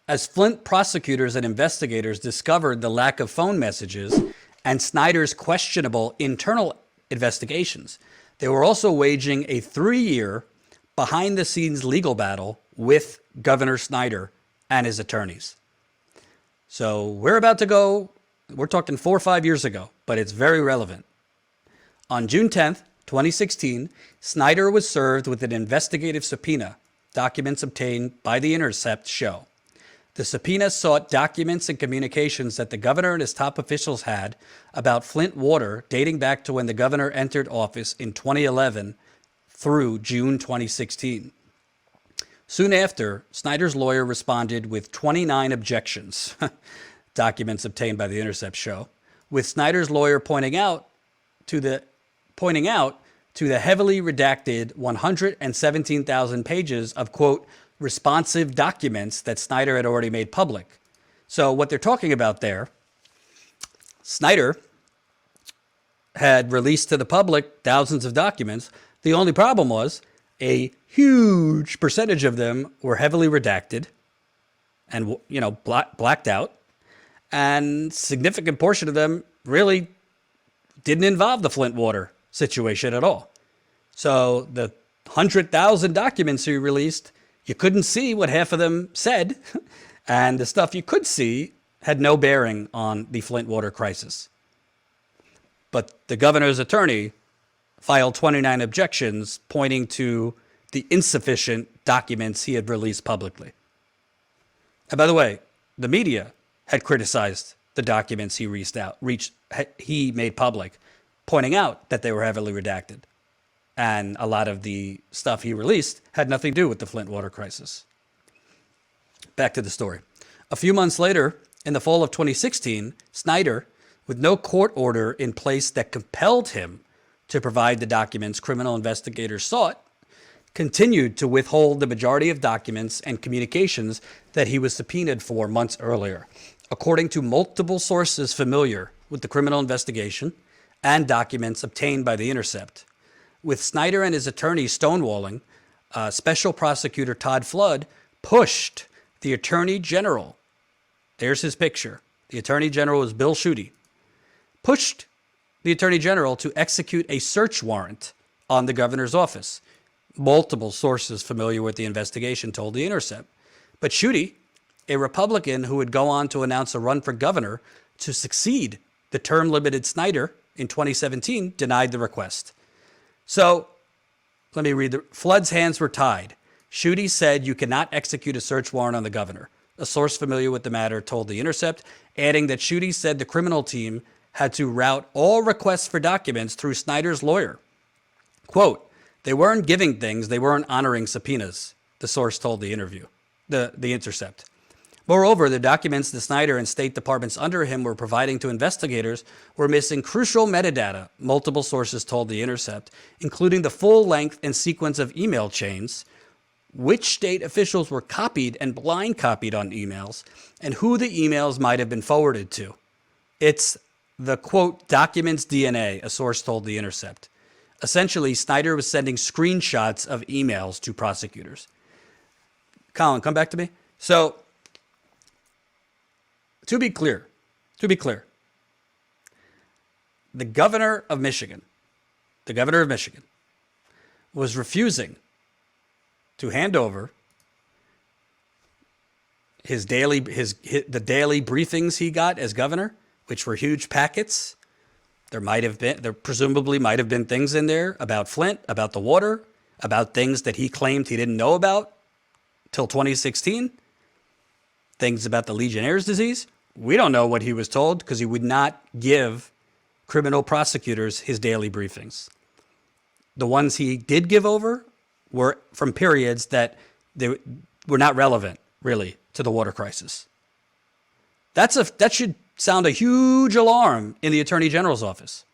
As Flint prosecutors and investigators discovered the lack of phone messages and Snyder's questionable internal investigations, they were also waging a 3-year behind-the-scenes legal battle with Governor Snyder and his attorneys. So we're about to go, we're talking 4 or 5 years ago, but it's very relevant. On June 10th, 2016, Snyder was served with an investigative subpoena, documents obtained by The Intercept show. The subpoena sought documents and communications that the governor and his top officials had about Flint water dating back to when the governor entered office in 2011 through June 2016. Soon after, Snyder's lawyer responded with 29 objections, documents obtained by The Intercept show, with Snyder's lawyer pointing out to the heavily redacted 117,000 pages of, quote, responsive documents that Snyder had already made public. So what they're talking about there, Snyder had released to the public thousands of documents. The only problem was a huge percentage of them were heavily redacted and, blacked out. And significant portion of them really didn't involve the Flint water situation at all. So the 100,000 documents he released, you couldn't see what half of them said, and the stuff you could see had no bearing on the Flint water crisis. But the governor's attorney filed 29 objections pointing to the insufficient documents he had released publicly. And by the way, the media had criticized the documents he made public, pointing out that they were heavily redacted. And a lot of the stuff he released had nothing to do with the Flint water crisis. Back to the story. A few months later, in the fall of 2016, Snyder, with no court order in place that compelled him to provide the documents criminal investigators sought, continued to withhold the majority of documents and communications that he was subpoenaed for months earlier, according to multiple sources familiar with the criminal investigation and documents obtained by The Intercept. With Snyder and his attorney stonewalling, Special Prosecutor Todd Flood pushed the Attorney General. There's his picture. The Attorney General is Bill Schuette. Pushed the Attorney General to execute a search warrant on the governor's office. Multiple sources familiar with the investigation told The Intercept. But Schuette, a Republican who would go on to announce a run for governor to succeed the term-limited Snyder in 2017, denied the request. So, let me read. Flood's hands were tied. Schuette said you cannot execute a search warrant on the governor. A source familiar with the matter told The Intercept, adding that Schuette said the criminal team had to route all requests for documents through Snyder's lawyer. Quote, they weren't giving things, they weren't honoring subpoenas, the source told the Intercept. Moreover, the documents the Snyder and state departments under him were providing to investigators were missing crucial metadata, multiple sources told The Intercept, including the full length and sequence of email chains, which state officials were copied and blind copied on emails, and who the emails might have been forwarded to. It's the, quote, documents DNA, a source told The Intercept. Essentially, Snyder was sending screenshots of emails to prosecutors. Colin, come back to me. So, To be clear, the governor of Michigan was refusing to hand over the daily briefings he got as governor, which were huge packets. There presumably might have been things in there about Flint, about the water, about things that he claimed he didn't know about till 2016, things about the Legionnaire's disease. We don't know what he was told because he would not give criminal prosecutors his daily briefings. The ones he did give over were from periods that they were not relevant, really, to the water crisis. That should sound a huge alarm in the Attorney General's office.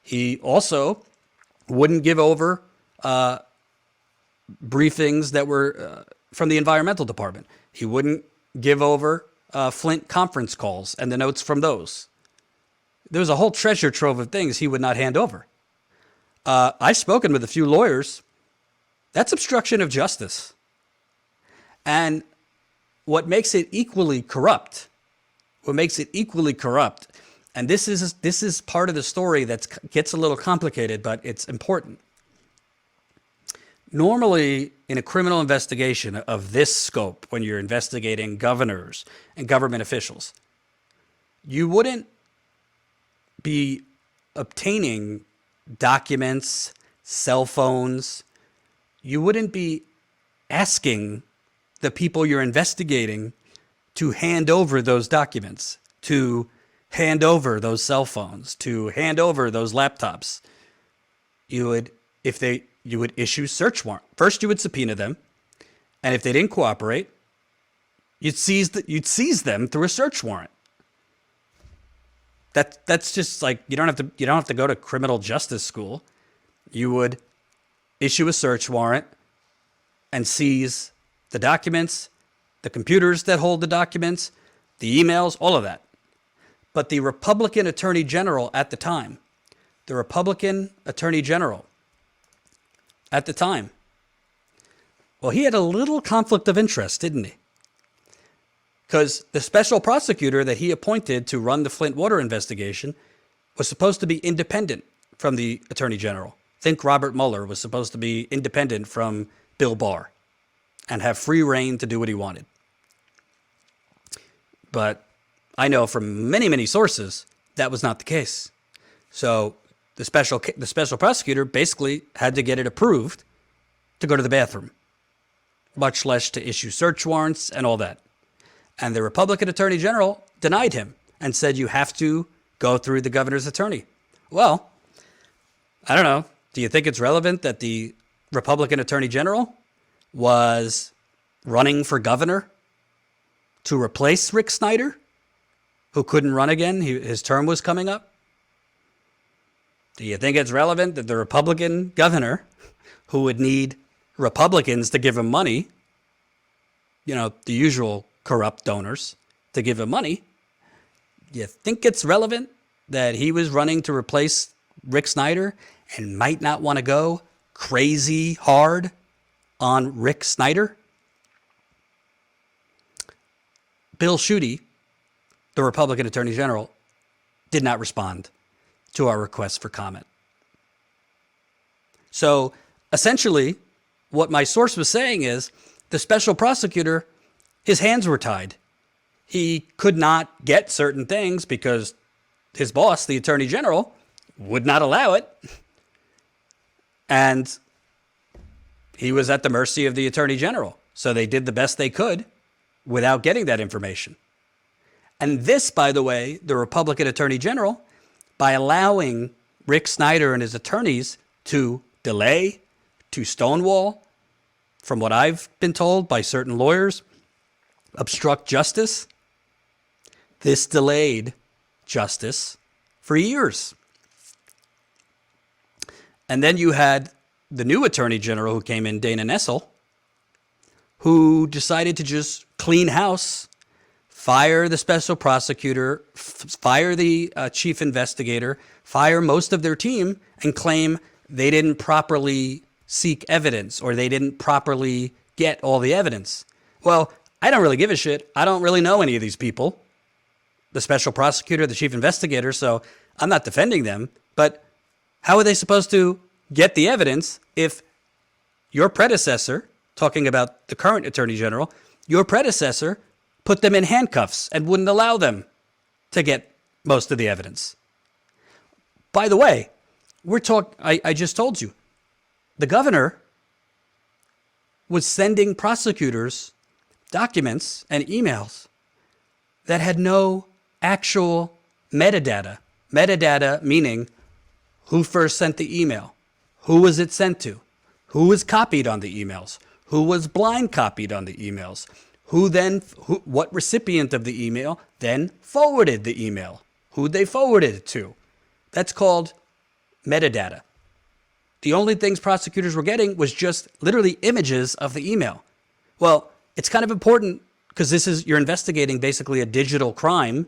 He also wouldn't give over briefings that were from the Environmental Department. He wouldn't give over Flint conference calls and the notes from those. There was a whole treasure trove of things he would not hand over. I've spoken with a few lawyers. That's obstruction of justice. And what makes it equally corrupt, and this is part of the story that gets a little complicated, but it's important. Normally, in a criminal investigation of this scope, when you're investigating governors and government officials, you wouldn't be obtaining documents, cell phones. You wouldn't be asking the people you're investigating to hand over those documents, to hand over those cell phones, to hand over those laptops. You would issue search warrant. First, you would subpoena them, and if they didn't cooperate, you'd seize them through a search warrant. That's just like you don't have to go to criminal justice school. You would issue a search warrant and seize the documents, the computers that hold the documents, the emails, all of that. But the Republican Attorney General at the time, well, he had a little conflict of interest, didn't he? Because the special prosecutor that he appointed to run the Flint water investigation was supposed to be independent from the Attorney General. Think Robert Mueller was supposed to be independent from Bill Barr and have free reign to do what he wanted. But I know from many, many sources that was not the case. So the special prosecutor basically had to get it approved to go to the bathroom, much less to issue search warrants and all that. And the Republican Attorney General denied him and said, you have to go through the governor's attorney. Well, I don't know. Do you think it's relevant that the Republican Attorney General was running for governor to replace Rick Snyder, who couldn't run again? His term was coming up. Do you think it's relevant that the Republican governor, who would need Republicans to give him money, the usual corrupt donors to give him money, you think it's relevant that he was running to replace Rick Snyder and might not want to go crazy hard on Rick Snyder? Bill Schuette, the Republican Attorney General, did not respond to our request for comment. So essentially, what my source was saying is the special prosecutor, his hands were tied. He could not get certain things because his boss, the Attorney General, would not allow it. And he was at the mercy of the Attorney General. So they did the best they could without getting that information. And this, by the way, the Republican Attorney General, by allowing Rick Snyder and his attorneys to delay, to stonewall, from what I've been told by certain lawyers, obstruct justice, this delayed justice for years. And then you had the new Attorney General who came in, Dana Nessel, who decided to just clean house, fire the special prosecutor, fire the chief investigator, fire most of their team, and claim they didn't properly seek evidence or they didn't properly get all the evidence. Well, I don't really give a shit. I don't really know any of these people, the special prosecutor, the chief investigator, so I'm not defending them. But how are they supposed to get the evidence if your predecessor, talking about the current Attorney General, your predecessor put them in handcuffs and wouldn't allow them to get most of the evidence? By the way, I just told you, the governor was sending prosecutors documents and emails that had no actual metadata. Metadata meaning who first sent the email, who was it sent to, who was copied on the emails, who was blind copied on the emails, what recipient of the email then forwarded the email, who they forwarded it to. That's called metadata. The only things prosecutors were getting was just literally images of the email. Well, it's kind of important because you're investigating basically a digital crime.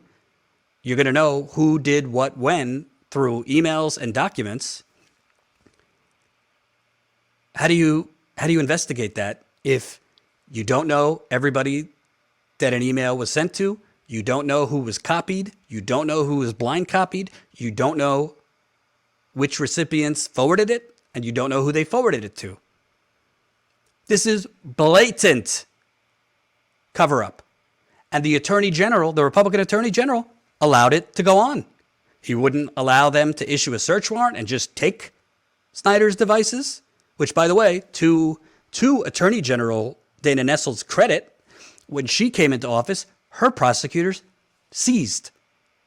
You're going to know who did what when through emails and documents. How do you investigate that if you don't know everybody that an email was sent to. You don't know who was copied. You don't know who was blind copied. You don't know which recipients forwarded it, and you don't know who they forwarded it to. This is blatant cover-up. And the Attorney General, the Republican Attorney General, allowed it to go on. He wouldn't allow them to issue a search warrant and just take Snyder's devices, which, by the way, to Attorney General Dana Nessel's credit, when she came into office, her prosecutors seized.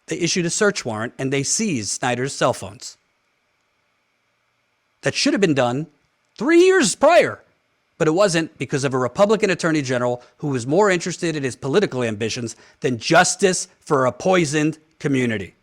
They issued a search warrant and they seized Snyder's cell phones. That should have been done 3 years prior, but it wasn't because of a Republican Attorney General who was more interested in his political ambitions than justice for a poisoned community.